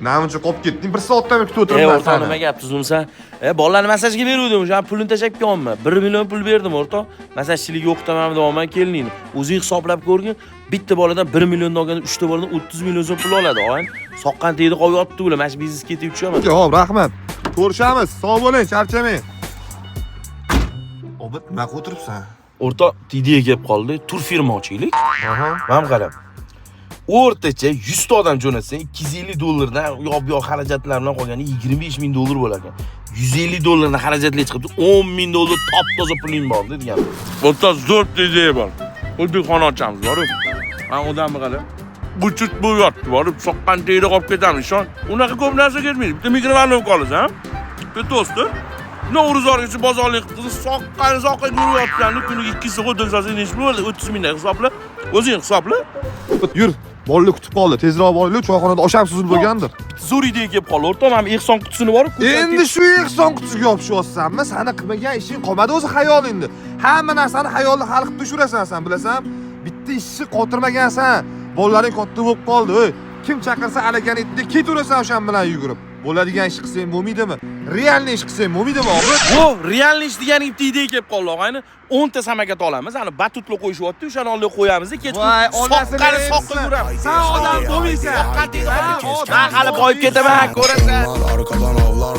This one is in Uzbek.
Namuncha qolib ketding? 1 soatdan kutib o'tiribman o'rtoq, nima gap tuzumsan? Bolalarni masajga beruvdim, o'sha pulini tashlab kelganman. 1 million pul berdim, o'rtoq. Masajchilikka o'qitaman deyapman, keliningni. O'zing hisoblab ko'rgin. Bitta boladan 1 million olganda 3 ta boladan 30 million so'm pul oladi, oyin. Soqqan tegdi qolib yotdi ular. Mana shu biznes ketib tushaman. Yo'q, rahmat. Ko'rishamiz. Sog' bo'ling, charchamang. Obid, nima qilib o'tiribsan? O'rtoq, ideya kelib qoldi. Tur firma ochaylik. Aha. Mana qarab. O'rtacha 100 ta odam jo'natsang $250 dan yo'q xarajatlar bilan qolgani $25,000 bo'lar ekan. $150 dan xarajatlar chiqibdi, $10,000 top-toza puling bor degan. O'rtoq, zo'r ideya bor. Xuddi xona ochamiz, bor-ku. Men odamni qarab. Buchut bo'lib yotdi, borib soqqan tegdi qolib ketamiz, ishon. Unaqa ko'p narsa ketmaydi. Bitta mikrovalnov qolasiz, ha? Bitta do'sti. Novruz orgacha bozorlik qizni soqqan yuryaptlarni kuniga 2 soat o'tsa necha bo'ladi? 30 ming hisobla. O'zing hisobla. Yur, bolalar kutib qoldi. Tezroq boraylik, choyxonada osham suzilib bo'lgandir. Zo'r ideya kelib qoldi. O'rtoq, men ehson qutisini borib, Endi shu ehson qutisiga yopishyapsanmi? Sani qilmagan ishing qolmadi o'zi xayolingda. Hamma narsani xayolda hal qilib tushirasan sen, bilasan? Bitta ishni qotirmagansan. Bolalaring katta bo'lib qoldi. Oy, kim chaqirsa alakan etdi, ketaverasan o'shan bilan yugurib. Bo'ladigan ish qilsang bo'lmaydimi? Realniy ish qilsang bo'lmaydimi, og'ir? Yo, realniy ish degan bitta ideya kelib qoldi, og'ayni. 10 ta samokat olamiz, ana batutlar qo'yishyapti, o'shani olib qo'yamiz, kechqurun soqqani soqqib yuramiz. Sen odam bo'lmaysan. Men hali boyib ketaman, ko'rasan. Arkadan avlar